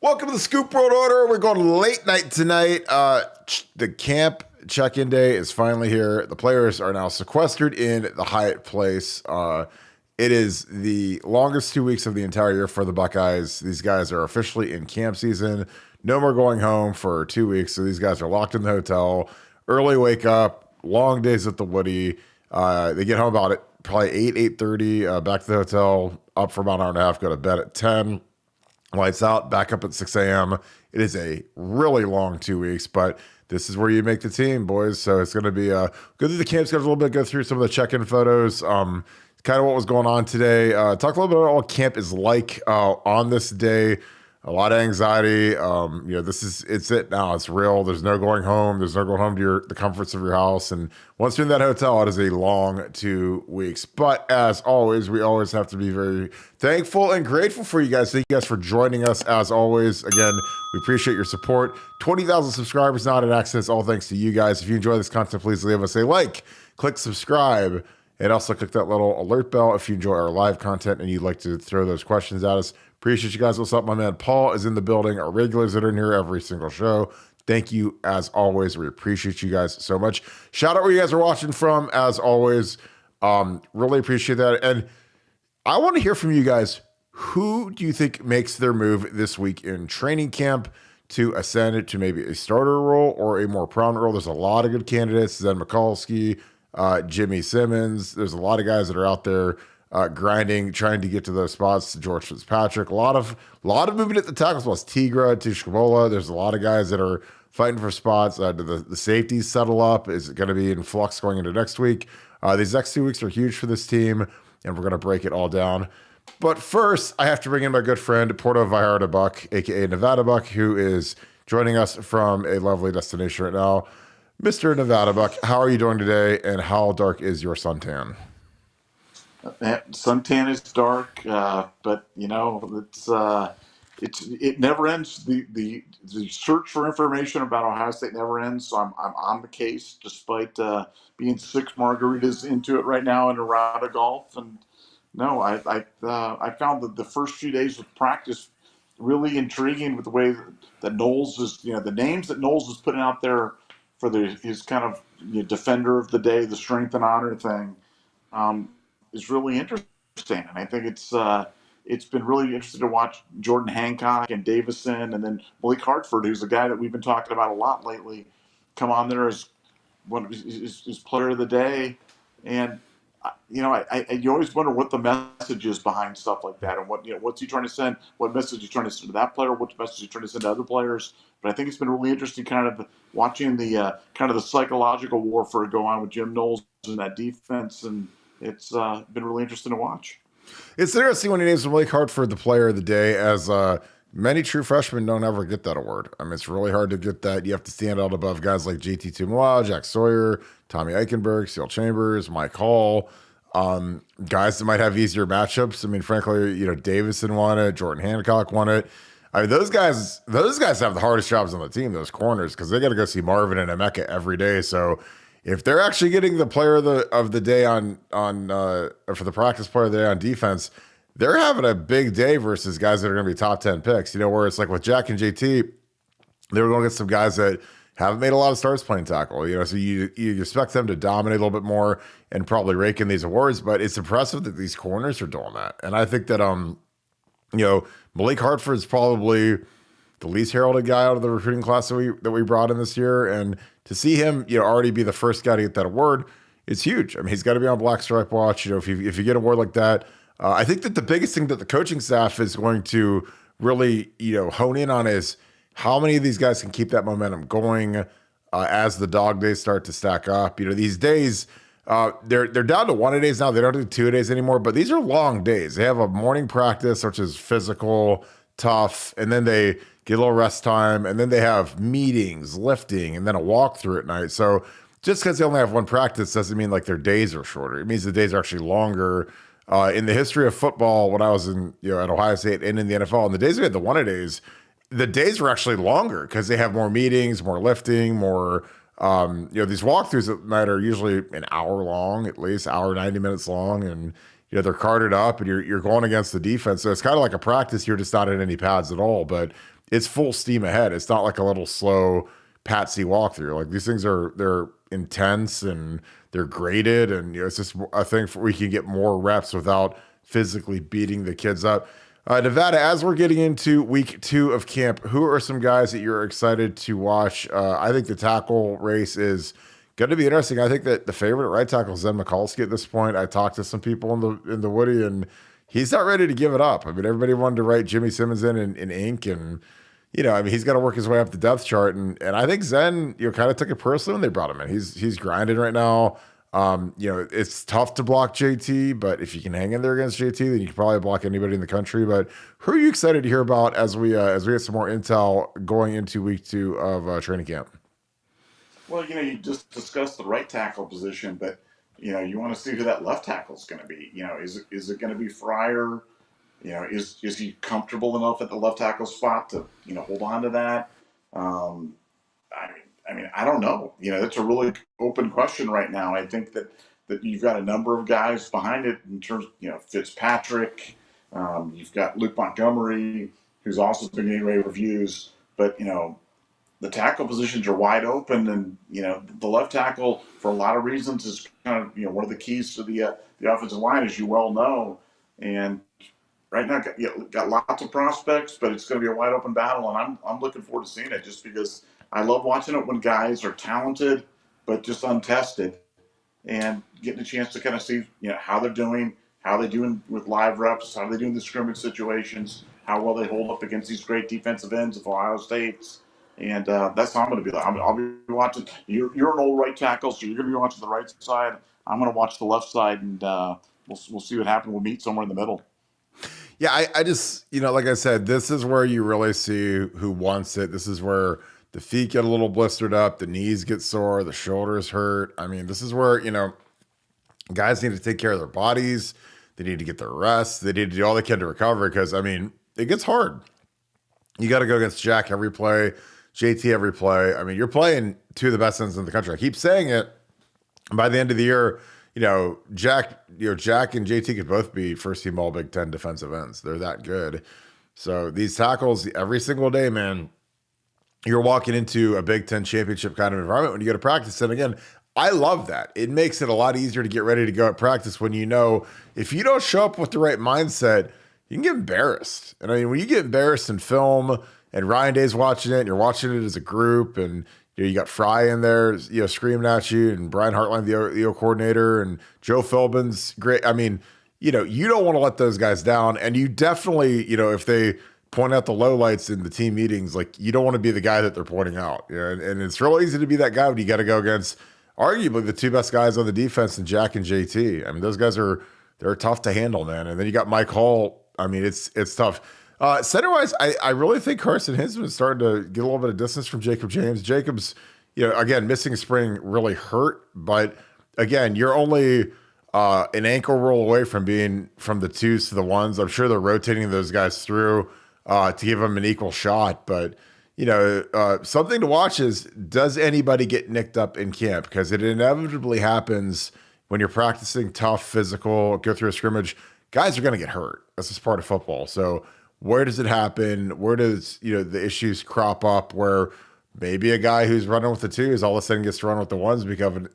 Welcome to the Scoop World Order. We're going late night tonight. The camp check-in day is finally here. The players are now sequestered in the Hyatt Place. It is the longest 2 weeks of the entire year for the Buckeyes. These guys are officially in camp season. No more going home for 2 weeks. So these guys are locked in the hotel. Early wake up, long days at the Woody. They get home about probably 8:30, back to the hotel, up for about an hour and a half, go to bed at 10. Lights out, back up at 6 a.m. It is a really long 2 weeks, but this is where you make the team, boys. So it's going to be go through the camp schedule a little bit, go through some of the check-in photos, kind of what was going on today. Talk a little bit about what camp is like on this day. A lot of anxiety. It's it now. It's real. There's no going home. There's no going home to the comforts of your house. And once you're in that hotel, it is a long 2 weeks. But as always, we always have to be very thankful and grateful for you guys. Thank you guys for joining us. As always, again, we appreciate your support. 20,000 subscribers, not an accident. It's all thanks to you guys. If you enjoy this content, please leave us a like, click subscribe, and also click that little alert bell if you enjoy our live content and you'd like to throw those questions at us. Appreciate you guys. What's up? My man Paul is in the building. Our regulars that are in here every single show. Thank you as always. We appreciate you guys so much. Shout out where you guys are watching from as always. Really appreciate that. And I want to hear from you guys. Who do you think makes their move this week in training camp to ascend to maybe a starter role or a more prominent role? There's a lot of good candidates. Zen Mikulski, Jimmy Simmons. There's a lot of guys that are out there grinding, trying to get to those spots. George Fitzpatrick, a lot of movement at the tackle spots. Tigra, Tushkabola. There's a lot of guys that are fighting for spots. Do the safeties settle up? Is it going to be in flux going into next week? These next 2 weeks are huge for this team, and we're going to break it all down. But first, I have to bring in my good friend, Puerto Vallarta Buck, aka Nevada Buck, who is joining us from a lovely destination right now. Mr. Nevada Buck, how are you doing today, and how dark is your suntan? Suntan is dark, but it never ends. The search for information about Ohio State never ends. So I'm on the case despite being 6 margaritas into it right now in a round of golf. And no, I found that the first few days of practice really intriguing with the way that Knowles is, the names that Knowles is putting out there for his kind of defender of the day, the strength and honor thing. Is really interesting, and I think it's been really interesting to watch Jordan Hancock and Davison, and then Malik Hartford, who's a guy that we've been talking about a lot lately, come on there as one of his player of the day. And you always wonder what the message is behind stuff like that, and what's he trying to send, what message he's trying to send to that player, what message he's trying to send to other players. But I think it's been really interesting, kind of watching the kind of the psychological warfare go on with Jim Knowles in that defense, and it's been really interesting to watch. It's interesting when he names Malik Hartford the player of the day, as many true freshmen don't ever get that award. I mean, it's really hard to get that. You have to stand out above guys like JT Tuimoloau, Jack Sawyer, Tommy Eichenberg, Seal Chambers, Mike Hall, guys that might have easier matchups. I mean, frankly, Davison won it, Jordan Hancock won it. I mean, those guys have the hardest jobs on the team, those corners, because they got to go see Marvin and Emeka every day. So if they're actually getting the player of the day on for the practice player of the day on defense, they're having a big day versus guys that are going to be top 10 picks. Where it's like with Jack and JT, they were going to get some guys that haven't made a lot of starts playing tackle. So you expect them to dominate a little bit more and probably rake in these awards. But it's impressive that these corners are doing that, and I think that Malik Hartford is probably the least heralded guy out of the recruiting class that we brought in this year, and to see him, already be the first guy to get that award, it's huge. I mean, he's got to be on Black Stripe Watch. If you get an award like that, I think that the biggest thing that the coaching staff is going to really, hone in on is how many of these guys can keep that momentum going as the dog days start to stack up. These days, they're down to 1 a days now. They don't do 2 a days anymore, but these are long days. They have a morning practice, which is physical, tough, and then they get a little rest time, and then they have meetings, lifting, and then a walkthrough at night. So just because they only have one practice doesn't mean like their days are shorter. It means the days are actually longer. In the history of football, when I was at Ohio State and in the NFL, and the days we had the 1 a days, the days were actually longer because they have more meetings, more lifting, more. These walkthroughs at night are usually an hour long, at least hour 90 minutes long, and they're carted up and you're going against the defense. So it's kind of like a practice. You're just not in any pads at all, but it's full steam ahead. It's not like a little slow patsy walkthrough. Like these things they're intense and they're graded, and it's just a thing where we can get more reps without physically beating the kids up. Nevada, as we're getting into week 2 of camp, who are some guys that you're excited to watch? I think the tackle race is going to be interesting. I think that the favorite at right tackle is Zen Mikulski at this point. I talked to some people in the Woody, and he's not ready to give it up. I mean, everybody wanted to write Jimmy Simmons in ink, and he's got to work his way up the depth chart, and I think Zen, kind of took it personally when they brought him in. He's grinding right now. It's tough to block JT, but if you can hang in there against JT, then you can probably block anybody in the country. But who are you excited to hear about as we get some more intel going into week 2 of training camp? Well, you just discussed the right tackle position, but you want to see who that left tackle is going to be. Is it going to be Fryer? Is he comfortable enough at the left tackle spot to hold on to that? I don't know. That's a really open question right now. I think that you've got a number of guys behind it in terms of, Fitzpatrick. You've got Luke Montgomery, who's also been getting rave reviews. But, the tackle positions are wide open. And, the left tackle, for a lot of reasons, is kind of, one of the keys to the offensive line, as you well know. And right now, got lots of prospects, but it's going to be a wide open battle. And I'm looking forward to seeing it just because I love watching it when guys are talented, but just untested, and getting a chance to kind of see, how they're doing, how they're doing with live reps, how they do in the scrimmage situations, how well they hold up against these great defensive ends of Ohio State's. And that's how I'm going to be. I'll be watching. You're an old right tackle, so you're going to be watching the right side. I'm going to watch the left side, and we'll see what happens. We'll meet somewhere in the middle. Yeah, I just, like I said, this is where you really see who wants it. This is where the feet get a little blistered up, the knees get sore, the shoulders hurt. I mean, this is where, guys need to take care of their bodies. They need to get their rest. They need to do all they can to recover because, it gets hard. You got to go against Jack every play, JT every play. You're playing 2 of the best ends in the country. I keep saying it. By the end of the year, Jack and JT could both be first-team All Big Ten defensive ends. They're that good. So these tackles every single day, man, you're walking into a Big Ten championship kind of environment when you go to practice. And again, I love that. It makes it a lot easier to get ready to go at practice when if you don't show up with the right mindset, you can get embarrassed. And when you get embarrassed in film and Ryan Day's watching it and you're watching it as a group and you got Fry in there, screaming at you, and Brian Hartline, the O coordinator, and Joe Philbin's great. You don't want to let those guys down. And you definitely, if they point out the lowlights in the team meetings, like you don't want to be the guy that they're pointing out. And it's real easy to be that guy when you got to go against arguably the 2 best guys on the defense in Jack and JT. Those guys they're tough to handle, man. And then you got Mike Hall. It's tough. Center-wise, I really think Carson Hinsman is starting to get a little bit of distance from Jacob James. Jacob's, again, missing spring really hurt, but again, you're only an ankle roll away from being from the 2s to the 1s. I'm sure they're rotating those guys through to give them an equal shot, but something to watch is, does anybody get nicked up in camp? Because it inevitably happens when you're practicing tough, physical, go through a scrimmage. Guys are going to get hurt. That's just part of football. So where does it happen? Where does the issues crop up where maybe a guy who's running with the 2s all of a sudden gets to run with the 1s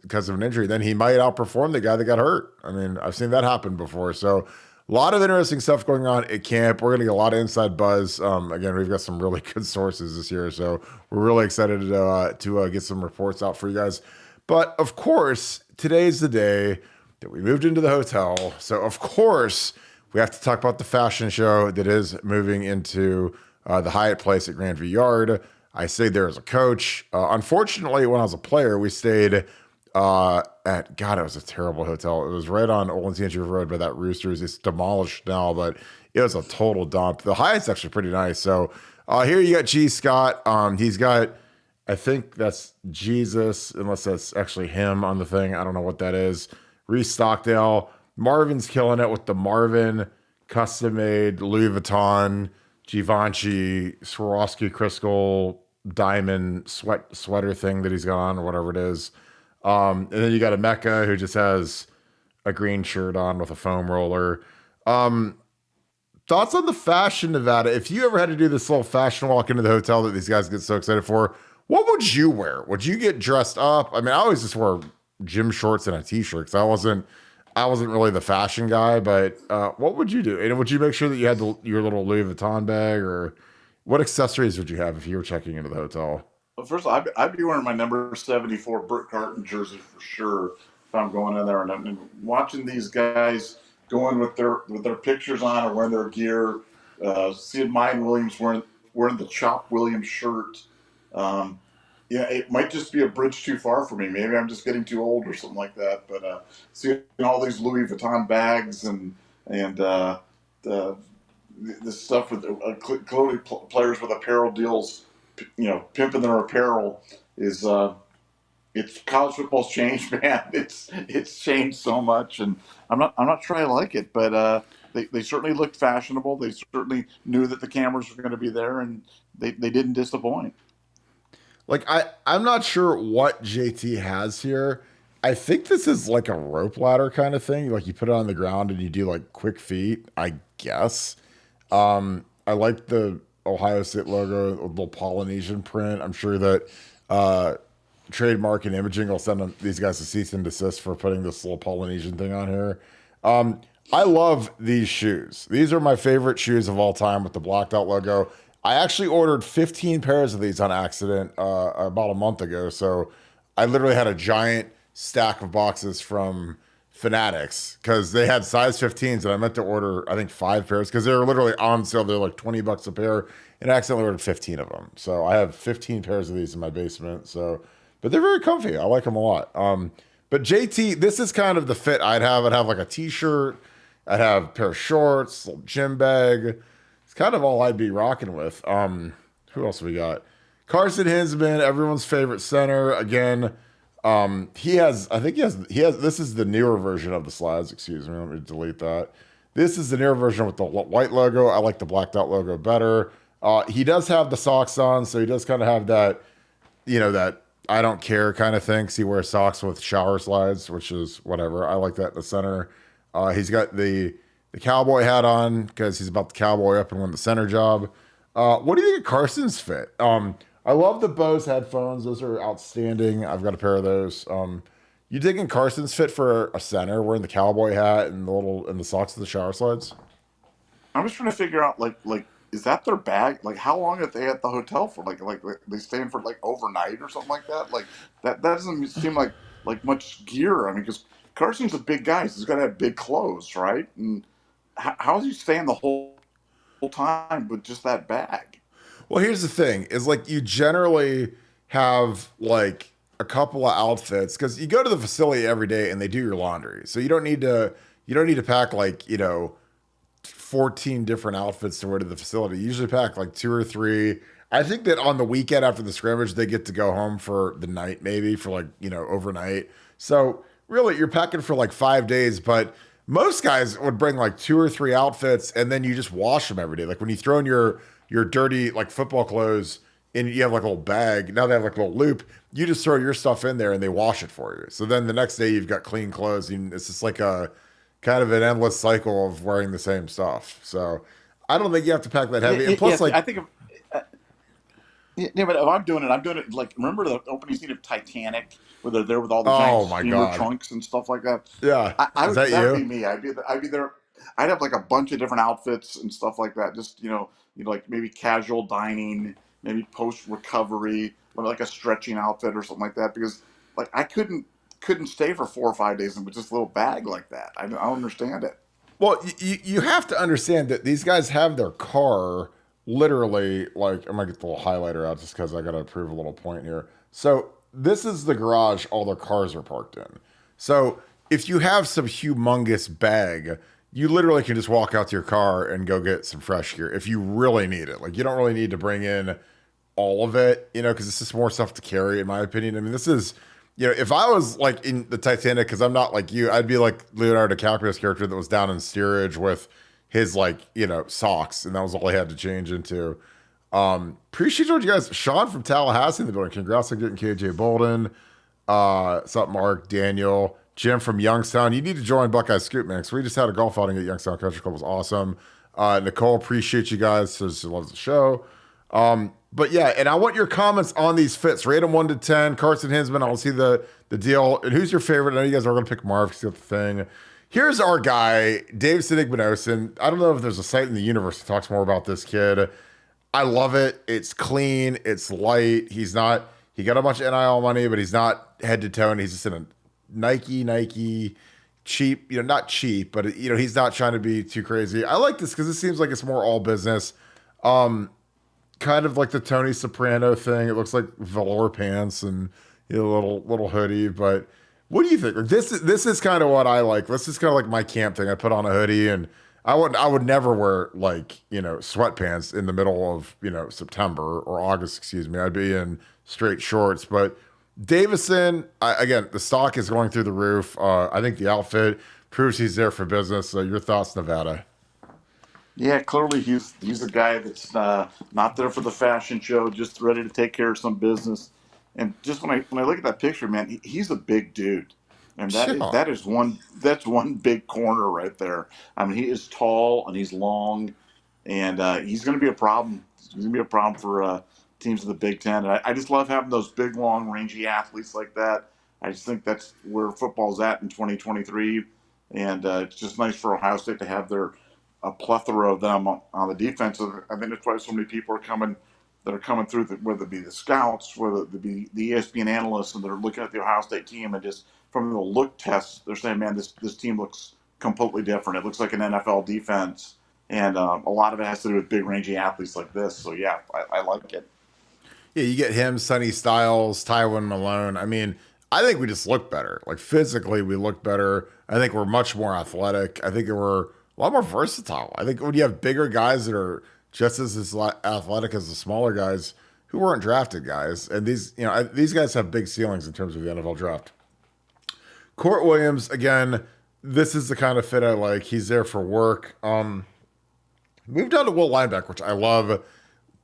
because of an injury? Then he might outperform the guy that got hurt. I've seen that happen before. So a lot of interesting stuff going on at camp. We're going to get a lot of inside buzz. Again, we've got some really good sources this year, so we're really excited to get some reports out for you guys. But of course, today's the day that we moved into the hotel. So of course, we have to talk about the fashion show that is moving into the Hyatt Place at Grandview Yard. I stayed there as a coach. Unfortunately, when I was a player, we stayed it was a terrible hotel. It was right on Old River Road by that Roosters. It's demolished now, but it was a total dump. The Hyatt's actually pretty nice. So here you got G. Scott. He's got, I think that's Jesus, unless that's actually him on the thing. I don't know what that is. Reese Stockdale. Marvin's killing it with the Marvin custom-made Louis Vuitton, Givenchy, Swarovski crystal diamond sweater thing that he's got on or whatever it is. And then you got a Mecca who just has a green shirt on with a foam roller. Um, Thoughts on the fashion, Nevada? If you ever had to do this little fashion walk into the hotel that these guys get so excited for, what would you wear? Would you get dressed up? I mean, I always just wore gym shorts and a t-shirt because I wasn't really the fashion guy. But what would you do? And would you make sure that you had your little Louis Vuitton bag, or what accessories would you have if you were checking into the hotel? Well, first of all, I'd be wearing my number 74 Brooke Carton jersey for sure if I'm going in there, and I'm watching these guys going with their pictures on or wearing their gear. Seeing Mike Williams wearing the Chop Williams shirt. Um, yeah, it might just be a bridge too far for me. Maybe I'm just getting too old or something like that. But seeing all these Louis Vuitton bags and the this stuff with clearly players with apparel deals, pimping their apparel is it's college football's changed, man. It's changed so much, and I'm not sure I like it, but they certainly looked fashionable. They certainly knew that the cameras were going to be there, and they didn't disappoint. Like I'm not sure what JT has here. I think this is like a rope ladder kind of thing. Like you put it on the ground and you do like quick feet, I guess. I like the Ohio State logo, a little Polynesian print. I'm sure that uh, trademark and imaging will send these guys a cease and desist for putting this little Polynesian thing on here. Um, I love these shoes. These are my favorite shoes of all time with the blacked out logo. I actually ordered 15 pairs of these on accident about a month ago. So I literally had a giant stack of boxes from Fanatics because they had size 15s and I meant to order, I think, 5 pairs because they were literally on sale. They're like 20 bucks a pair, and I accidentally ordered 15 of them. So I have 15 pairs of these in my basement. So, but they're very comfy. I like them a lot. But JT, this is kind of the fit I'd have. I'd have like a t-shirt. I'd have a pair of shorts, little gym bag. It's kind of all I'd be rocking with. Who else we got? Carson Hinsman, everyone's favorite center. Again, I think he has, this is the newer version of the slides. Excuse me. Let me delete that. This is the newer version with the white logo. I like the blacked out logo better. He does have the socks on, so he does kind of have that, that I don't care kind of thing. 'Cause he wears socks with shower slides, which is whatever. I like that in the center. He's got the cowboy hat on because he's about to cowboy up and win the center job. What do you think of Carson's fit? I love the Bose headphones. Those are outstanding. I've got a pair of those. You digging Carson's fit for a center wearing the cowboy hat and the socks with the shower slides? I'm just trying to figure out like is that their bag? Like how long are they at the hotel for? Like they staying for like overnight or something like that? Like that doesn't seem like much gear. I mean, because Carson's a big guy, so he's got to have big clothes, right? And how is he staying the whole time with just that bag? Well, here's the thing: is like you generally have like a couple of outfits because you go to the facility every day and they do your laundry, so you don't need to pack like 14 different outfits to wear to the facility. You usually pack like two or three. I think that on the weekend after the scrimmage, they get to go home for the night, maybe for like overnight. So really, you're packing for like 5 days, but most guys would bring like two or three outfits and then you just wash them every day. Like when you throw in your dirty like football clothes and you have like a little bag, now they have like a little loop, you just throw your stuff in there and they wash it for you. So then the next day you've got clean clothes and it's just like a kind of an endless cycle of wearing the same stuff. So I don't think you have to pack that heavy. And plus Yes, like, I think. Yeah, but if I'm doing it like remember the opening scene of Titanic where they're there with all the oh giant my steamer God. trunks and stuff like that. Yeah. I Is would that that would be you? me. I'd be there. I'd have like a bunch of different outfits and stuff like that. Just like maybe casual dining, maybe post recovery, like a stretching outfit or something like that. Because like I couldn't stay for 4 or 5 days with just a little bag like that. I don't understand it. Well, you have to understand that these guys have their car literally like I'm gonna get the little highlighter out just because I gotta prove a little point here. So this is the garage all their cars are parked in. So if you have some humongous bag, you literally can just walk out to your car and go get some fresh gear if you really need it. Like you don't really need to bring in all of it, because it's just more stuff to carry, in my opinion. I mean, this is, if I was like in the Titanic, because I'm not like you, I'd be like Leonardo DiCaprio's character that was down in steerage with his like, socks, and that was all he had to change into. Appreciate you guys. Sean from Tallahassee in the building. Congrats on getting KJ Bolden. What's up, Mark, Daniel, Jim from Youngstown. You need to join Buckeye Scoop, man, because we just had a golf outing at Youngstown Country Club. It was awesome. Nicole, appreciate you guys. Says she loves the show. But yeah, and I want your comments on these fits. Rate them 1 to 10. Carson Hinsman, I'll see the deal. And who's your favorite? I know you guys are going to pick Marv because you got the thing. Here's our guy, Dave Sinigmanosin. I don't know if there's a site in the universe that talks more about this kid. I love it. It's clean. It's light. He got a bunch of NIL money, but he's not head to toe. And he's just in a Nike, cheap, not cheap, but he's not trying to be too crazy. I like this because it seems like it's more all business. Kind of like the Tony Soprano thing. It looks like velour pants and little hoodie. But what do you think? Like, this is kind of what I like. This is kind of like my camp thing. I put on a hoodie, and I would never wear sweatpants in the middle of September or August. Excuse me. I'd be in straight shorts. But Davison, again, the stock is going through the roof. I think the outfit proves he's there for business. Your thoughts, Nevada? Yeah, clearly he's a guy that's not there for the fashion show, just ready to take care of some business. And just when I look at that picture, man, he's a big dude, and that's one big corner right there. I mean, he is tall and he's long, and he's going to be a problem. He's going to be a problem for teams of the Big Ten. And I just love having those big, long, rangy athletes like that. I just think that's where football's at in 2023, and it's just nice for Ohio State to have a plethora of them on the defense. I think that's why so many people are coming through, whether it be the scouts, whether it be the ESPN analysts, and they're looking at the Ohio State team, and just from the look tests, they're saying, man, this team looks completely different. It looks like an NFL defense, and a lot of it has to do with big, rangy athletes like this. So, yeah, I like it. Yeah, you get him, Sonny Styles, Tywin Malone. I mean, I think we just look better. Like, physically, we look better. I think we're much more athletic. I think we're a lot more versatile. I think when you have bigger guys that are just as athletic as the smaller guys who weren't drafted guys, and these guys have big ceilings in terms of the NFL draft. Court Williams, again, this is the kind of fit I like. He's there for work. Moved on to Will linebacker, which I love.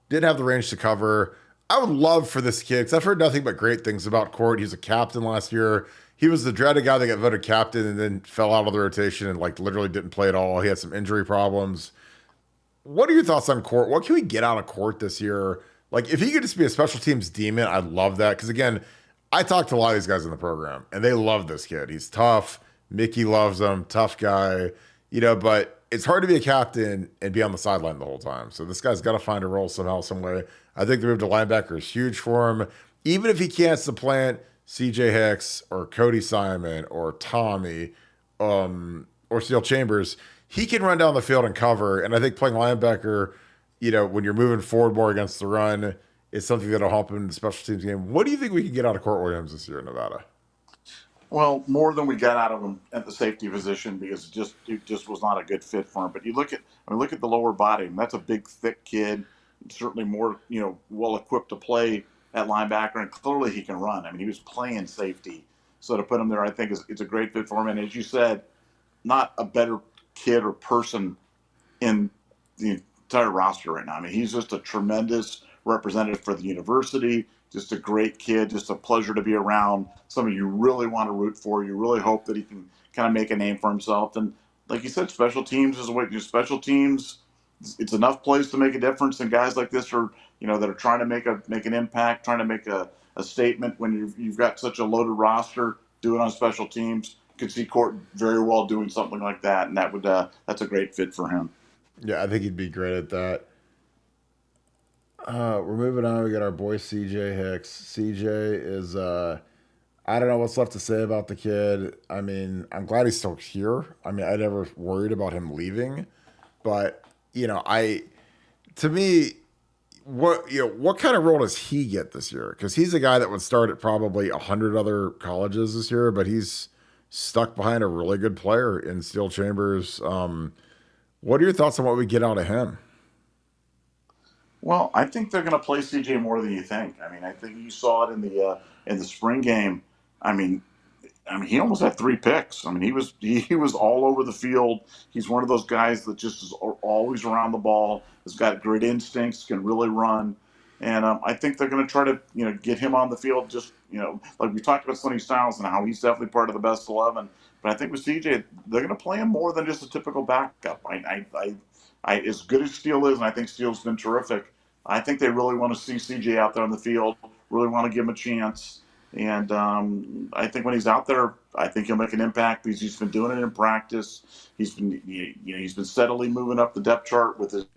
Didn't have the range to cover. I would love for this kid, because I've heard nothing but great things about Court. He was a captain last year. He was the dreaded guy that got voted captain and then fell out of the rotation and literally didn't play at all. He had some injury problems. What are your thoughts on Court? What can we get out of Court this year? Like, if he could just be a special teams demon, I'd love that. Because again, I talked to a lot of these guys in the program, and they love this kid. He's tough. Mickey loves him. Tough guy. But it's hard to be a captain and be on the sideline the whole time. So this guy's got to find a role somehow, some way. I think the move to linebacker is huge for him. Even if he can't supplant CJ Hicks or Cody Simon or Tommy or Steele Chambers, he can run down the field and cover. And I think playing linebacker, when you're moving forward more against the run, is something that'll help him in the special teams game. What do you think we can get out of Court Williams this year in Nevada? Well, more than we got out of him at the safety position, because it just was not a good fit for him. But you look at the lower body, and that's a big, thick kid, certainly more well equipped to play at linebacker, and clearly he can run. I mean, he was playing safety, so to put him there, I think it's a great fit for him. And as you said, not a better kid or person in the entire roster right now. I mean, he's just a tremendous representative for the university. Just a great kid, just a pleasure to be around. Somebody you really want to root for. You really hope that he can kind of make a name for himself. And like you said, special teams is a way. Special teams, it's enough plays to make a difference. And guys like this are, that are trying to make an impact, trying to make a statement. When you've got such a loaded roster, do it on special teams. You could see Court very well doing something like that, and that's a great fit for him. Yeah, I think he'd be great at that. We're moving on. We got our boy CJ Hicks. CJ is, I don't know what's left to say about the kid. I mean, I'm glad he's still here. I mean, I never worried about him leaving, but to me, what kind of role does he get this year? Because he's a guy that would start at probably 100 other colleges this year, but he's stuck behind a really good player in Steele Chambers. What are your thoughts on what we get out of him? Well, I think they're going to play CJ more than you think. I mean, I think you saw it in the spring game. I mean, he almost had 3 picks. I mean, he was all over the field. He's one of those guys that just is always around the ball. Has got great instincts, can really run. And I think they're going to try to, get him on the field. Just, like we talked about Sonny Styles and how he's definitely part of the best 11. But I think with CJ, they're going to play him more than just a typical backup. As good as Steele is, and I think Steele's been terrific. I think they really want to see CJ out there on the field. Really want to give him a chance. And I think when he's out there, I think he'll make an impact because he's been doing it in practice. He's been steadily moving up the depth chart with his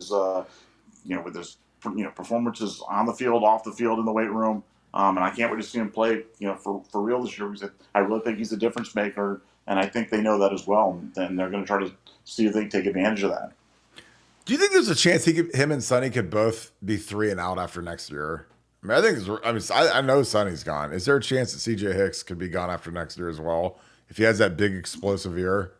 performances on the field, off the field, in the weight room. And I can't wait to see him play, for real this year because I really think he's a difference maker, and I think they know that as well. And they're going to try to see if they can take advantage of that. Do you think there's a chance him and Sonny could both be 3-and-out after next year? I mean, I know Sonny's gone. Is there a chance that CJ Hicks could be gone after next year as well if he has that big explosive year?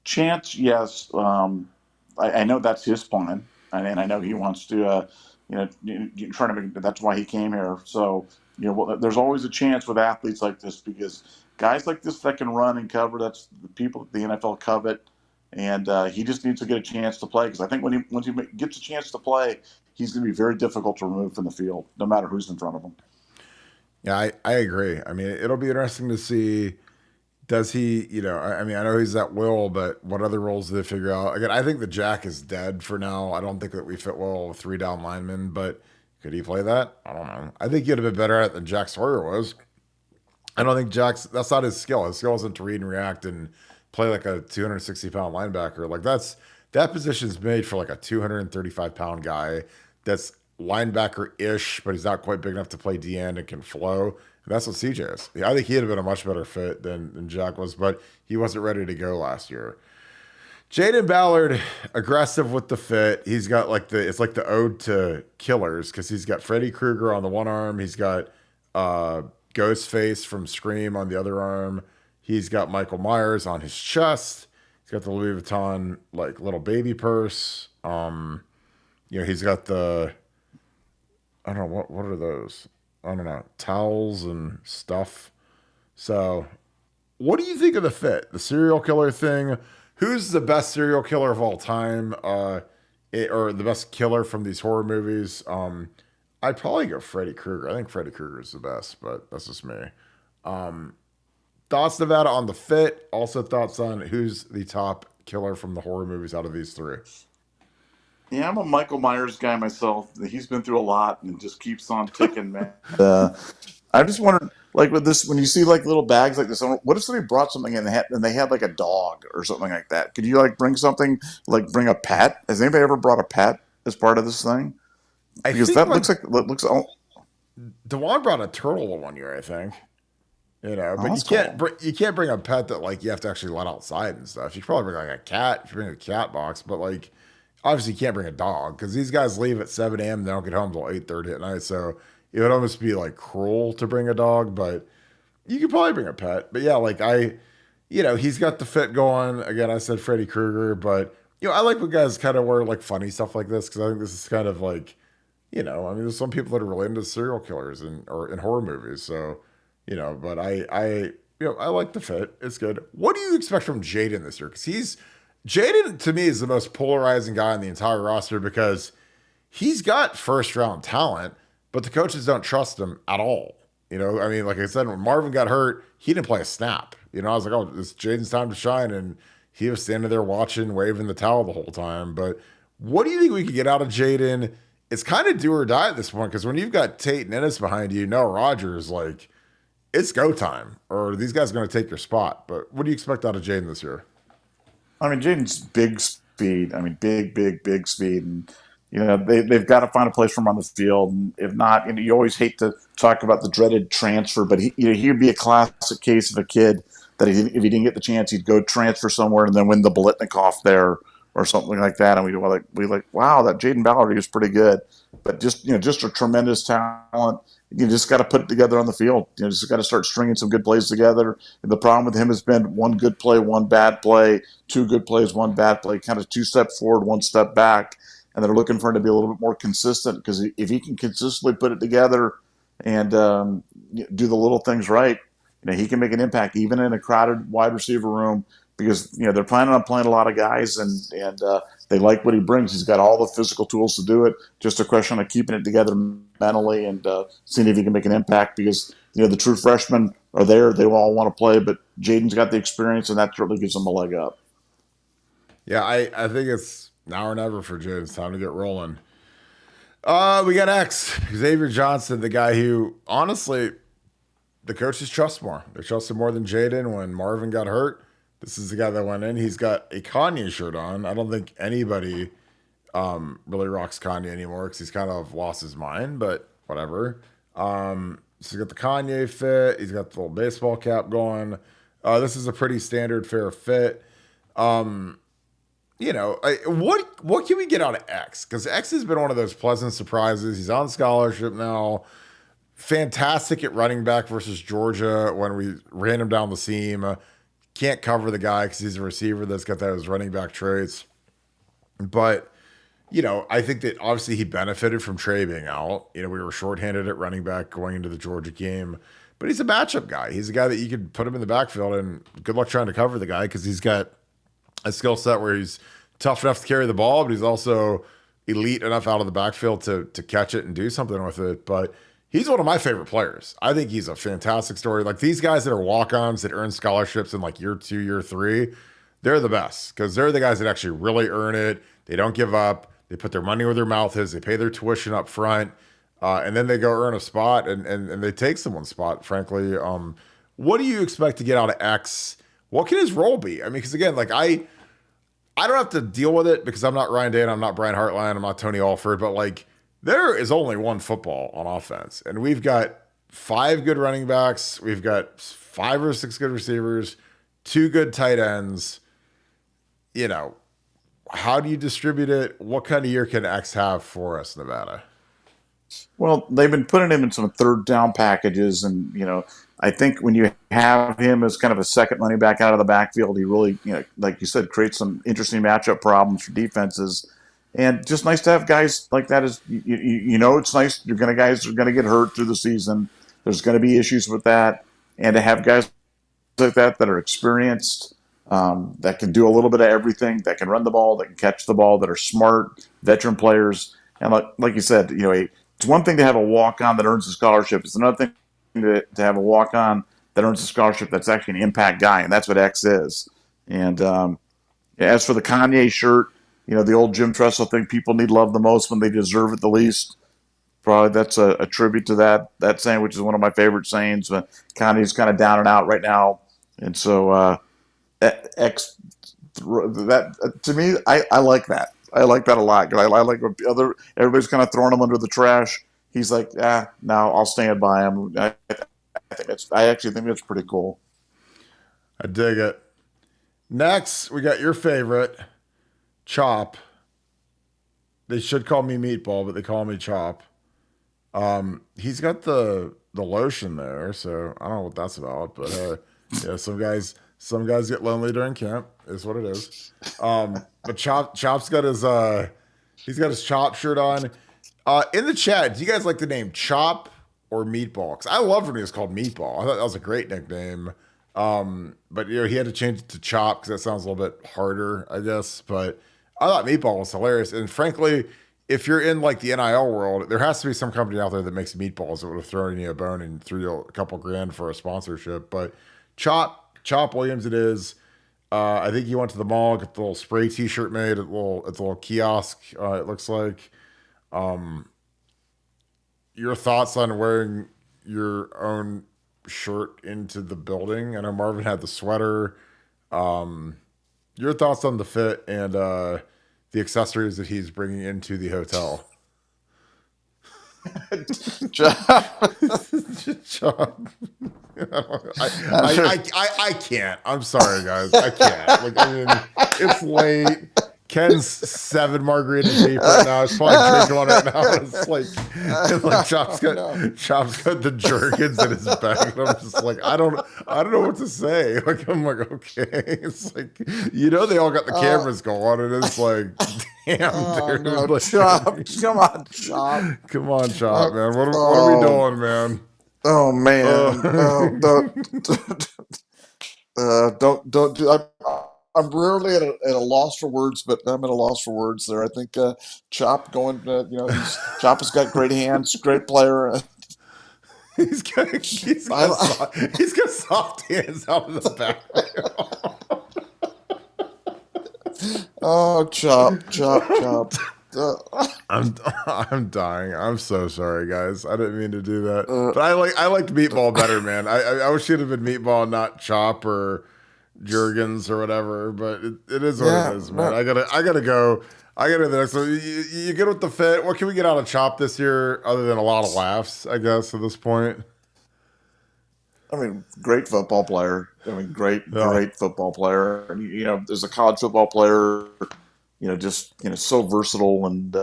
Chance, yes. I know that's his plan, and I know he wants to, try to make. That's why he came here. So, there's always a chance with athletes like this because guys like this that can run and cover. That's the people that the NFL covet, and he just needs to get a chance to play because I think once he gets a chance to play, he's going to be very difficult to remove from the field, no matter who's in front of him. Yeah, I agree. I mean, it'll be interesting to see. Does he, I mean, I know he's at will, but what other roles do they figure out? Again, I think the Jack is dead for now. I don't think that we fit well with 3-down linemen, but could he play that? I don't know. I think he'd have been better at it than Jack Sawyer was. I don't think that's not his skill. His skill isn't to read and react and play like a 260-pound linebacker. Like that position's made for like a 235-pound guy that's linebacker-ish, but he's not quite big enough to play D-end and can flow. And that's what CJ is. I think he'd have been a much better fit than Jack was, but he wasn't ready to go last year. Jaden Ballard, aggressive with the fit. He's got it's like the ode to killers because he's got Freddy Krueger on the one arm. He's got Ghostface from Scream on the other arm. He's got Michael Myers on his chest. He's got the Louis Vuitton like little baby purse. He's got the I don't know what are those? I don't know, towels and stuff. So, what do you think of the fit? The serial killer thing? Who's the best serial killer of all time? Or the best killer from these horror movies? I'd probably go Freddy Krueger. I think Freddy Krueger is the best, but that's just me. Thoughts, Nevada, on the fit? Also, thoughts on who's the top killer from the horror movies out of these three? Yeah, I'm a Michael Myers guy myself. He's been through a lot and just keeps on ticking, man. I just wondered, like with this, when you see like little bags like this, what if somebody brought something and they had like a dog or something like that? Could you like bring something, like bring a pet? Has anybody ever brought a pet as part of this thing? Because that looks. Dewan brought a turtle one year, I think. But you can't bring a pet that like you have to actually let outside and stuff. You can probably bring like a cat if you bring a cat box, but like obviously you can't bring a dog because these guys leave at 7 a.m. They don't get home until 8:30 at night. So it would almost be like cruel to bring a dog, but you could probably bring a pet. But yeah, like he's got the fit going. Again, I said Freddy Krueger, but I like when guys kind of wear like funny stuff like this because I think this is kind of like, I mean, there's some people that are really into serial killers or in horror movies. So, but I like the fit. It's good. What do you expect from Jaden this year? Because Jaden to me is the most polarizing guy on the entire roster because he's got first round talent, but the coaches don't trust him at all. I mean, like I said, when Marvin got hurt, he didn't play a snap. I was like, oh, it's Jaden's time to shine. And he was standing there watching, waving the towel the whole time. But what do you think we could get out of Jaden? It's kind of do or die at this point because when you've got Tate and Ennis behind you, Noah Rogers, like, it's go time. Or these guys are going to take your spot. But what do you expect out of Jaden this year? I mean, Jaden's big speed. I mean, big speed. And, they've got to find a place for him on the field. And if not, you always hate to talk about the dreaded transfer, but he'd be a classic case of a kid that if he didn't get the chance, he'd go transfer somewhere and then win the Bolitnikoff there or something like that. And we like, wow, that Jaden Ballard is pretty good. But just a tremendous talent. You just got to put it together on the field. Just got to start stringing some good plays together. And the problem with him has been one good play, one bad play, two good plays, one bad play, kind of 2 steps forward, 1 step back. And they're looking for him to be a little bit more consistent because if he can consistently put it together and do the little things right, he can make an impact even in a crowded wide receiver room because they're planning on playing a lot of guys and They like what he brings. He's got all the physical tools to do it. Just a question of keeping it together mentally and seeing if he can make an impact because, the true freshmen are there. They all want to play, but Jaden's got the experience, and that certainly gives him a leg up. Yeah, I think it's now or never for Jaden. It's time to get rolling. We got X, Xavier Johnson, the guy who, honestly, the coaches trust more. They trust him more than Jaden when Marvin got hurt. This is the guy that went in. He's got a Kanye shirt on. I don't think anybody really rocks Kanye anymore because he's kind of lost his mind, but whatever. So he's got the Kanye fit. He's got the little baseball cap going. This is a pretty standard fair fit. What can we get out of X? Because X has been one of those pleasant surprises. He's on scholarship now. Fantastic at running back versus Georgia when we ran him down the seam. Can't cover the guy because he's a receiver that's got those running back traits. But, I think that obviously he benefited from Trey being out. We were shorthanded at running back going into the Georgia game. But he's a matchup guy. He's a guy that you could put him in the backfield, and good luck trying to cover the guy because he's got a skill set where he's tough enough to carry the ball, but he's also elite enough out of the backfield to catch it and do something with it. But he's one of my favorite players. I think he's a fantastic story. Like these guys that are walk-ons that earn scholarships in like year 2, year 3, they're the best because they're the guys that actually really earn it. They don't give up. They put their money where their mouth is. They pay their tuition up front, and then they go earn a spot and they take someone's spot, frankly. What do you expect to get out of X? What can his role be? I mean, because again, like I don't have to deal with it because I'm not Ryan Day, I'm not Brian Hartline, I'm not Tony Alford, but like there is only one football on offense, and we've got 5 good running backs, we've got 5 or 6 good receivers, 2 good tight ends. How do you distribute it? What kind of year can X have for us, Nevada? Well, they've been putting him in some third down packages, and I think when you have him as kind of a second running back out of the backfield, he really, like you said, creates some interesting matchup problems for defenses. And just nice to have guys like that. It's nice. Guys are gonna get hurt through the season. There's gonna be issues with that, and to have guys like that are experienced, that can do a little bit of everything, that can run the ball, that can catch the ball, that are smart, veteran players. And like you said, it's one thing to have a walk-on that earns a scholarship. It's another thing to have a walk-on that earns a scholarship that's actually an impact guy, and that's what X is. And as for the Kanye shirt, the old Jim Tressel thing, people need love the most when they deserve it the least. Probably that's a tribute to that saying, which is one of my favorite sayings. But Kanye's kind of down and out right now, and so X, that to me, I like that. I like that a lot because I like when everybody's kind of throwing him under the trash. He's like, no, I'll stand by him. I actually think that's pretty cool. I dig it. Next, we got your favorite, Chop. They should call me Meatball, but they call me Chop. He's got the lotion there, so I don't know what that's about, but yeah, some guys get lonely during camp, is what it is. But Chop's got his Chop shirt on. In the chat, do you guys like the name Chop or Meatball? Because I loved when he was called Meatball. I thought that was a great nickname. But he had to change it to Chop because that sounds a little bit harder, I guess. But I thought Meatball was hilarious. And frankly, if you're in like the NIL world, there has to be some company out there that makes meatballs that would have thrown you a bone and threw you a couple grand for a sponsorship. But Chop Williams it is. I think he went to the mall, got the little spray T-shirt made at the little kiosk. It looks like. Your thoughts on wearing your own shirt into the building? I know Marvin had the sweater. Your thoughts on the fit and the accessories that he's bringing into the hotel? I can't. I'm sorry, guys. I can't. Like, I mean, it's late. Ken's 7 margaritas deep right now. He's probably drinking one right now. It's like Chop's got the jerkins in his bag. And I'm just like, I don't know what to say. Like, I'm like, okay. It's like, they all got the cameras going, and it's like, damn, dude. No, like, Chop. Come on, Chop. Come on, Chop, man. What are we doing, man? Oh man. Don't do. I'm rarely at a loss for words, but I'm at a loss for words there. I think Chop going, Chop has got great hands, great player. I, he's got soft hands out of the backfield. oh, Chop. Uh, I'm dying. I'm so sorry, guys. I didn't mean to do that. uh, But I liked Meatball better, man. I wish he'd have been Meatball, not Chop or Jurgens or whatever. But it is what it yeah, is, man. no, I gotta go. I gotta do the next one. You get with the fit. What can we get out of Chop this year, other than a lot of laughs? I guess at this point. I mean, great football player. I mean, Yeah. great football player. And as a college football player, just so versatile. And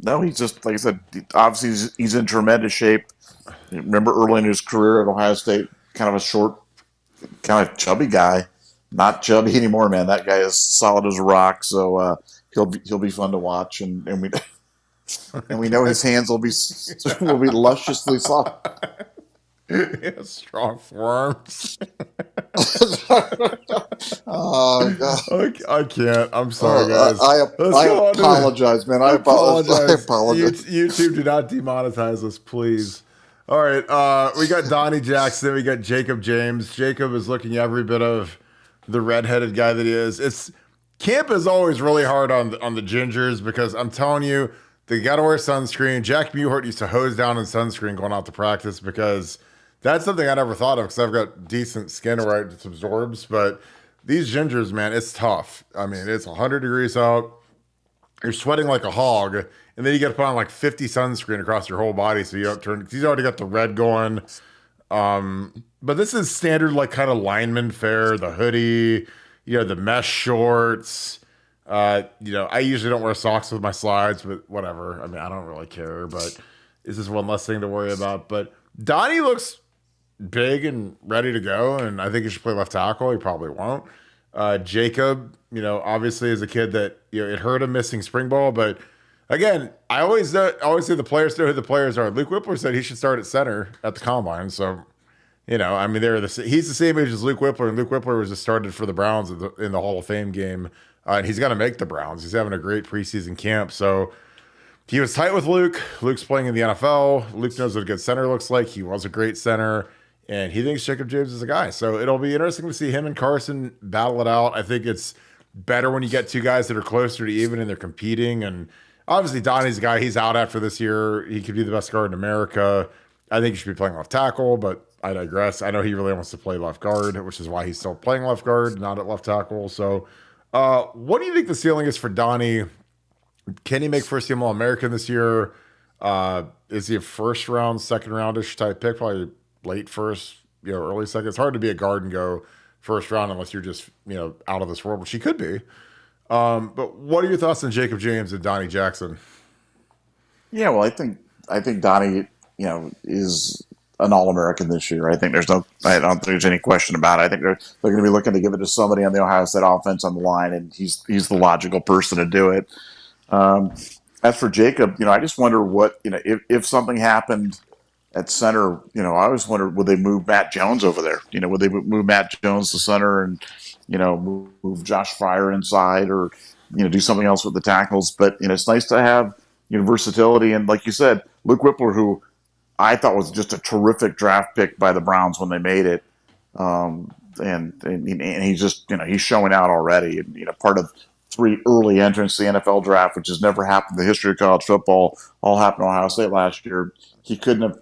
no, he's just like I said. Obviously, he's in tremendous shape. Remember early in his career at Ohio State, kind of a short, kind of chubby guy. Not chubby anymore, man. That guy is solid as a rock. So he'll be fun to watch, and we know his hands will be lusciously soft. Yeah, strong forearms. Oh God. I can't. I'm sorry, guys. Let's I go on to apologize, man. I I apologize. apologize. YouTube, do not demonetize us, please. All right. We got Donnie Jackson. We got Jacob James. Jacob is looking every bit of the redheaded guy that he is. Camp is always really hard on the gingers because I'm telling you, they got to wear sunscreen. Jack Mewhort used to hose down in sunscreen going out to practice because that's something I never thought of because I've got decent skin where it absorbs. But these gingers, man, it's tough. I mean, it's 100 degrees out. You're sweating like a hog, and then you got to put on like 50 sunscreen across your whole body so you don't turn. He's already got the red going. But this is standard, like kind of lineman fare. The hoodie, the mesh shorts. I usually don't wear socks with my slides, but whatever. I mean, I don't really care. But it's just one less thing to worry about. But Donnie looks big and ready to go, and I think he should play left tackle. He probably won't. Jacob, obviously is a kid that it hurt him missing spring ball, but again, I always say the players know who the players are. Luke Whippler said he should start at center at the combine, so I mean he's the same age as Luke Whippler, and Luke Whippler was just started for the Browns in the Hall of Fame game, and he's going to make the Browns. He's having a great preseason camp, so. He was tight with Luke. Luke's playing in the NFL. Luke knows what a good center looks like. He was a great center. And he thinks Jacob James is a guy. So it'll be interesting to see him and Carson battle it out. I think it's better when you get two guys that are closer to even and they're competing. And obviously, Donnie's a guy. He's out after this year. He could be the best guard in America. I think he should be playing left tackle, but I digress. I know he really wants to play left guard, which is why he's still playing left guard, not at left tackle. So what do you think the ceiling is for Donnie? Can he make first team All American this year? Is he a first round, second roundish type pick? Probably late first, early second. It's hard to be a guard and go first round unless you're just, out of this world, which he could be. But what are your thoughts on Jacob James and Donnie Jackson? Yeah, well, I think Donnie, is an All American this year. I don't think there's any question about it. I think they're going to be looking to give it to somebody on the Ohio State offense on the line, and he's the logical person to do it. As for Jacob, I just wonder what if something happened at center. I always wonder, would they move Matt Jones over there? Would they move Matt Jones to center and move Josh Fryer inside, or do something else with the tackles? But it's nice to have versatility, and like you said, Luke Whippler, who I thought was just a terrific draft pick by the Browns when they made it, and he's just he's showing out already, and part of 3 early entrants to the NFL draft, which has never happened in the history of college football, all happened at Ohio State last year. He couldn't have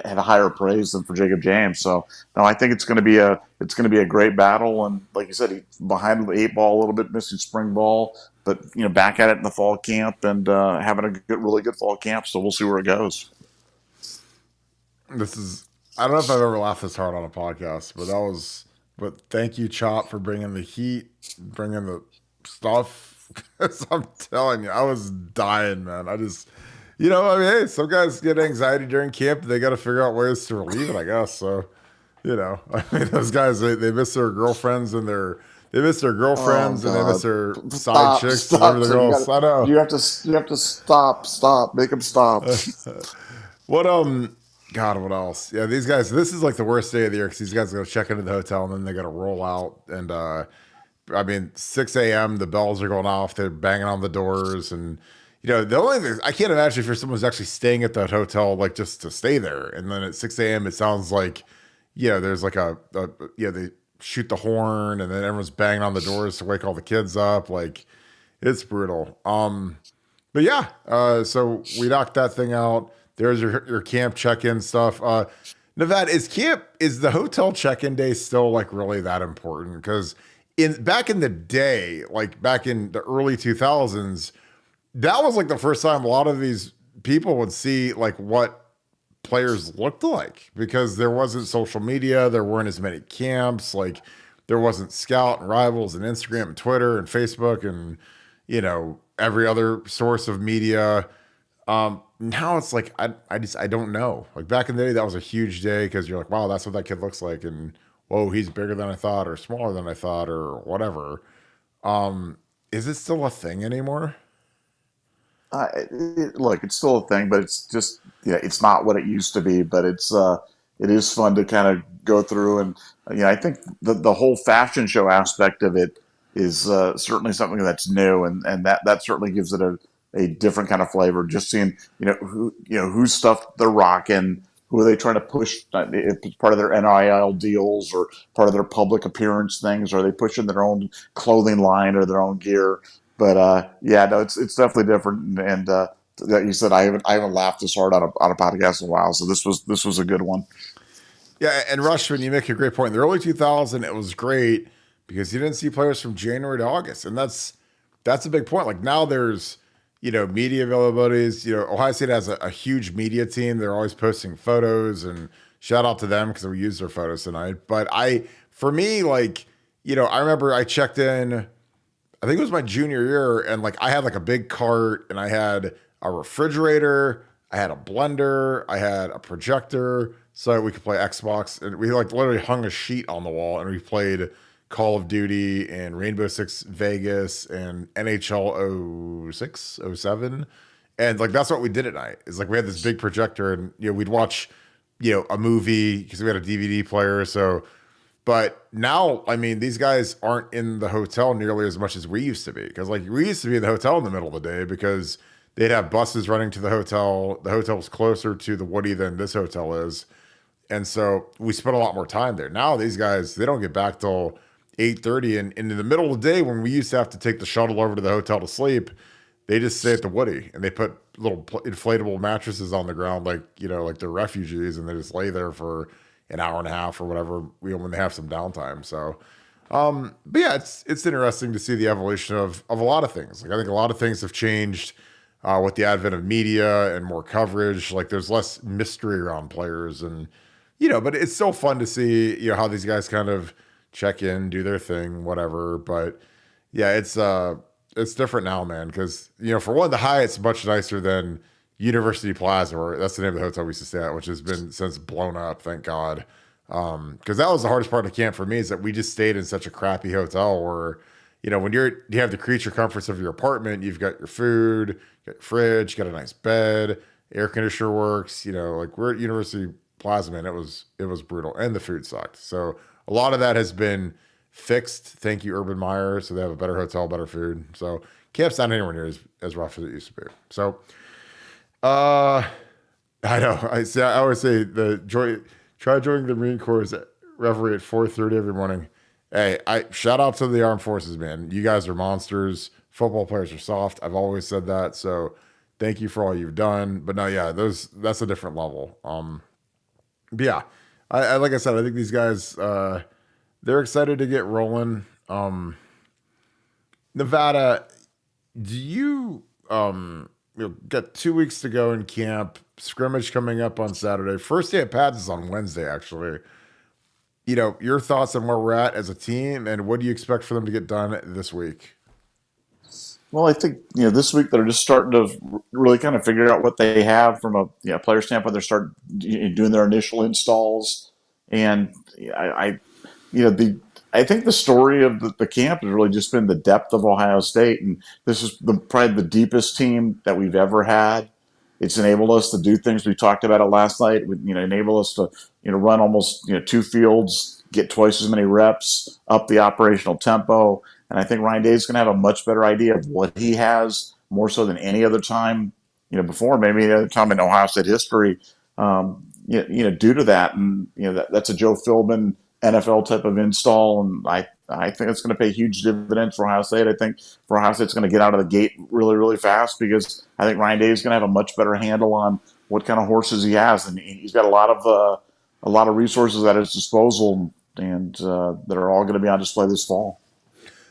had a higher praise than for Jacob James. So no, I think it's going to be a great battle. And like you said, he's behind the 8 ball a little bit, missing spring ball, but back at it in the fall camp and having a really good fall camp. So we'll see where it goes. I don't know if I've ever laughed this hard on a podcast, but thank you, Chop, for bringing the heat, bringing the stuff. Because I'm telling you, I was dying, man. I just, hey, some guys get anxiety during camp. They got to figure out ways to relieve it, I guess. So, I mean, those guys, they miss their girlfriends and they miss their girlfriends and they miss their side chicks and everything else. I know. You have to stop, make them stop. What God, what else? Yeah, these guys. This is like the worst day of the year because these guys got to check into the hotel and then they got to roll out and I mean, 6 a.m. the bells are going off. They're banging on the doors, and the only thing I can't imagine if you're someone's actually staying at that hotel like just to stay there, and then at 6 a.m. it sounds like there's like they shoot the horn, and then everyone's banging on the doors to wake all the kids up. Like it's brutal. But yeah, so we knocked that thing out. There's your camp check-in stuff. Nevada, is the hotel check-in day still like really that important? Because back in the day, like back in the early 2000s, that was like the first time a lot of these people would see like what players looked like, because there wasn't social media, there weren't as many camps, like there wasn't Scout and Rivals and Instagram and Twitter and Facebook and every other source of media. Now it's like I don't know. Like back in the day, that was a huge day because you're like, wow, that's what that kid looks like, and whoa, he's bigger than I thought, or smaller than I thought, or whatever. Is it still a thing anymore? Look, it's still a thing, but it's just it's not what it used to be. But it is fun to kind of go through, and I think the whole fashion show aspect of it is certainly something that's new, and that certainly gives it a different kind of flavor. Just seeing whose stuff they're rocking, who are they trying to push? If it's part of their NIL deals or part of their public appearance things, are they pushing their own clothing line or their own gear? But yeah, no, it's definitely different. And like you said, I haven't laughed this hard on a podcast in a while. So this was a good one. Yeah, and Rushman, you make a great point. In the early 2000s, it was great because you didn't see players from January to August, and that's a big point. Like now, there's media availabilities. Ohio State has a huge media team. They're always posting photos, and shout out to them because we used their photos tonight. But for me, like I remember I checked in. I think it was my junior year, and like I had like a big cart, and I had a refrigerator, I had a blender, I had a projector, so we could play Xbox, and we like literally hung a sheet on the wall, and we played Call of Duty and Rainbow Six Vegas and NHL 06, 07. And like that's what we did at night. Is like we had this big projector, and we'd watch a movie because we had a DVD player. So but now, I mean, these guys aren't in the hotel nearly as much as we used to be. Because, like, we used to be in the hotel in the middle of the day because they'd have buses running to the hotel. The hotel's closer to the Woody than this hotel is. And so we spent a lot more time there. Now, these guys, they don't get back till 8:30. And in the middle of the day, when we used to have to take the shuttle over to the hotel to sleep, they just stay at the Woody. And they put little inflatable mattresses on the ground like they're refugees. And they just lay there for an hour and a half or whatever when they have some downtime. So, but yeah, it's interesting to see the evolution of a lot of things. Like I think a lot of things have changed with the advent of media and more coverage. Like there's less mystery around players, and but it's still fun to see how these guys kind of check in, do their thing, whatever. But yeah, it's different now, man. Because for one, the Hyatt's much nicer than University Plaza, or that's the name of the hotel we used to stay at, which has been since blown up, thank God. Because that was the hardest part of camp for me, is that we just stayed in such a crappy hotel where, when you have the creature comforts of your apartment, you've got your food, you got your fridge, you got a nice bed, air conditioner works, like we're at University Plaza, man, it was brutal, and the food sucked. So a lot of that has been fixed. Thank you, Urban Meyer. So they have a better hotel, better food. So camp's not anywhere near as rough as it used to be. So I know. I always say try joining the Marine Corps as a referee at 4:30 every morning. Hey, I shout out to the armed forces, man. You guys are monsters. Football players are soft. I've always said that. So thank you for all you've done. But no, yeah, that's a different level. But yeah, I like I said, I think these guys they're excited to get rolling. Nevada, do you got 2 weeks to go in camp, scrimmage coming up on Saturday. First day at Pads is on Wednesday, actually. Your thoughts on where we're at as a team, and what do you expect for them to get done this week? Well, I think this week they're just starting to really kind of figure out what they have from a player standpoint. They're starting doing their initial installs, and I think the story of the camp has really just been the depth of Ohio State, and this is probably the deepest team that we've ever had. It's enabled us to do things we talked about it last night. Enable us to run almost two fields, get twice as many reps, up the operational tempo, And I think Ryan Day is going to have a much better idea of what he has more so than any other time, before, maybe any other time in Ohio State history, due to that. And, that's a Joe Philbin NFL type of install. And I think it's going to pay huge dividends for Ohio State. I think for Ohio State, it's going to get out of the gate really, really fast because I think Ryan Day is going to have a much better handle on what kind of horses he has. And he's got a lot of resources at his disposal and that are all going to be on display this fall.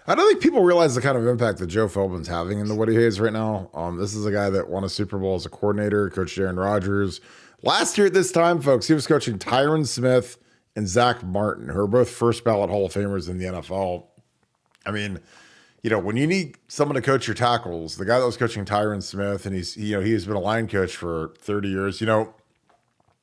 I don't think people realize the kind of impact that Joe Philbin's having in the Woody Hayes right now. This is a guy that won a Super Bowl as a coordinator, coached Aaron Rodgers. Last year at this time, folks, he was coaching Tyron Smith and Zach Martin, who are both first ballot Hall of Famers in the NFL. I mean, when you need someone to coach your tackles, the guy that was coaching Tyron Smith, and he's been a line coach for 30 years.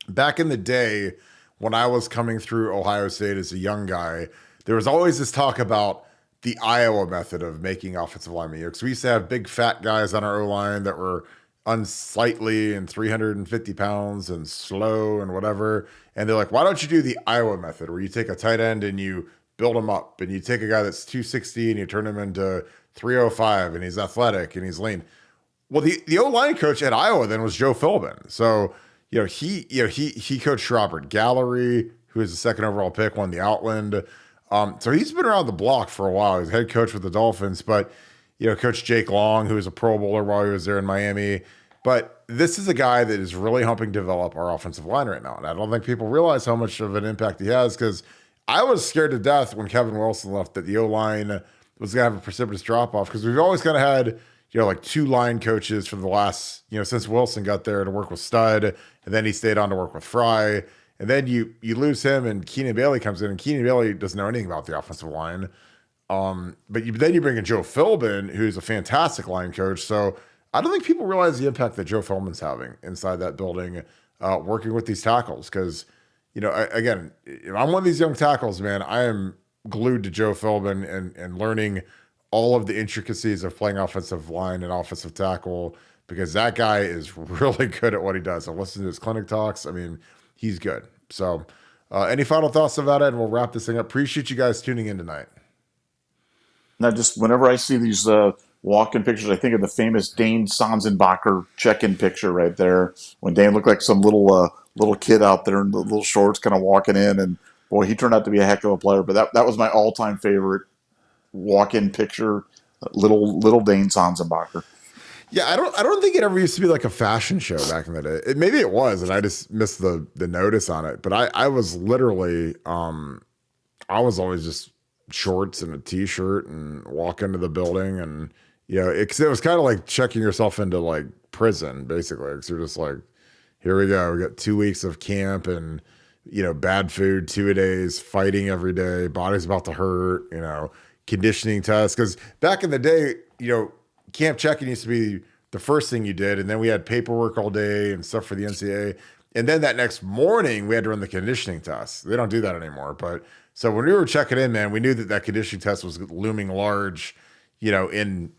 Back in the day when I was coming through Ohio State as a young guy, there was always this talk about the Iowa method of making offensive linemen. Because we used to have big fat guys on our O-line that were unsightly and 350 pounds and slow and whatever. And they're like, why don't you do the Iowa method where you take a tight end and you build him up, and you take a guy that's 260 and you turn him into 305 and he's athletic and he's lean. Well, the O-line coach at Iowa then was Joe Philbin. So, he coached Robert Gallery, who was the second overall pick, won the Outland. So he's been around the block for a while. He's head coach with the Dolphins, but, Coach Jake Long, who was a Pro Bowler while he was there in Miami. But this is a guy that is really helping develop our offensive line right now. And I don't think people realize how much of an impact he has, because I was scared to death when Kevin Wilson left that the O-line was going to have a precipitous drop-off, because we've always kind of had, like two line coaches for the last, since Wilson got there to work with Stud, and then he stayed on to work with Fry. And then you lose him, and Keenan Bailey comes in, and Keenan Bailey doesn't know anything about the offensive line. But then you bring in Joe Philbin, who's a fantastic line coach. So I don't think people realize the impact that Joe Philbin's having inside that building, working with these tackles. Because, again, I'm one of these young tackles, man. I am glued to Joe Philbin and learning all of the intricacies of playing offensive line and offensive tackle, because that guy is really good at what he does. I've listened to his clinic talks. I mean, he's good. So any final thoughts about it? And we'll wrap this thing up. Appreciate you guys tuning in tonight. Now, just whenever I see these walk-in pictures, I think of the famous Dane Sanzenbacher check-in picture right there, when Dane looked like some little kid out there in the little shorts kind of walking in. And boy, he turned out to be a heck of a player. But that was my all-time favorite walk-in picture, little Dane Sanzenbacher. Yeah, I don't think it ever used to be like a fashion show back in the day. Maybe it was, and I just missed the notice on it. But I was literally, I was always just shorts and a t-shirt and walk into the building, and it was kind of like checking yourself into like prison, basically. Because you're just like, here we go, we got 2 weeks of camp and bad food 2 days, fighting every day, body's about to hurt, conditioning tests. Because back in the day, camp check-in used to be the first thing you did, and then we had paperwork all day and stuff for the NCAA. And then that next morning, we had to run the conditioning test. They don't do that anymore. But so when we were checking in, man, we knew that conditioning test was looming large, in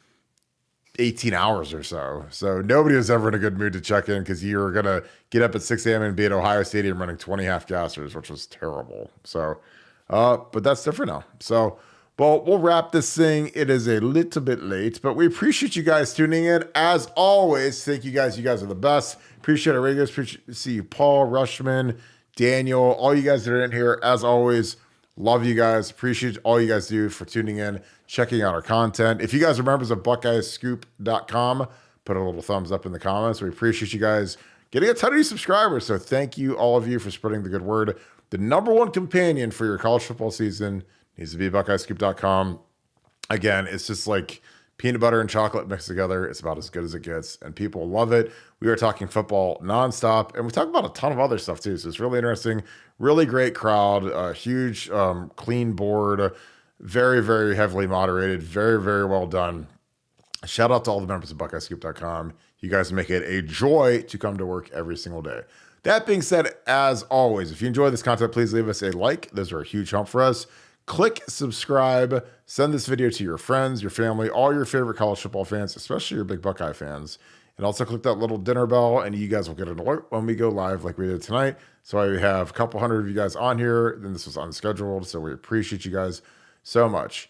18 hours or so. So nobody was ever in a good mood to check in, because you were going to get up at 6 a.m. and be at Ohio Stadium running 20 half-gassers, which was terrible. So, but that's different now. So, well, we'll wrap this thing. It is a little bit late, but we appreciate you guys tuning in. As always, thank you guys. You guys are the best. Appreciate our regulars. Appreciate to see you, Paul, Rushman, Daniel, all you guys that are in here. As always, love you guys. Appreciate all you guys do for tuning in, checking out our content. If you guys are members of BuckeyesScoop.com, put a little thumbs up in the comments. We appreciate you guys getting a ton of new subscribers. So thank you, all of you, for spreading the good word. The number one companion for your college football season needs to be BuckeyesScoop.com. Again, it's just like peanut butter and chocolate mixed together. It's about as good as it gets, and people love it. We are talking football nonstop, and we talk about a ton of other stuff too. So it's really interesting, really great crowd, huge, clean board, very, very heavily moderated, very, very well done. Shout out to all the members of BuckeyesScoop.com. You guys make it a joy to come to work every single day. That being said, as always, if you enjoy this content, please leave us a like. Those are a huge help for us. Click subscribe, send this video to your friends, your family, all your favorite college football fans, especially your big Buckeye fans. And also click that little dinner bell, and you guys will get an alert when we go live like we did tonight. So I have a couple hundred of you guys on here. Then this was unscheduled, so we appreciate you guys so much.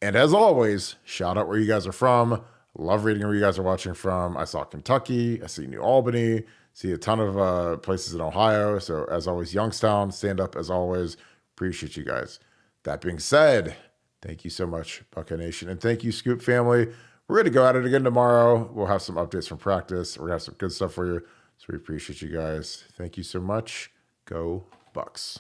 And as always, shout out where you guys are from. Love reading where you guys are watching from. I saw Kentucky. I see New Albany. See a ton of places in Ohio. So as always, Youngstown, stand up as always. Appreciate you guys. That being said, thank you so much, Buckeye Nation. And thank you, Scoop family. We're going to go at it again tomorrow. We'll have some updates from practice. We're going to have some good stuff for you. So we appreciate you guys. Thank you so much. Go Bucks.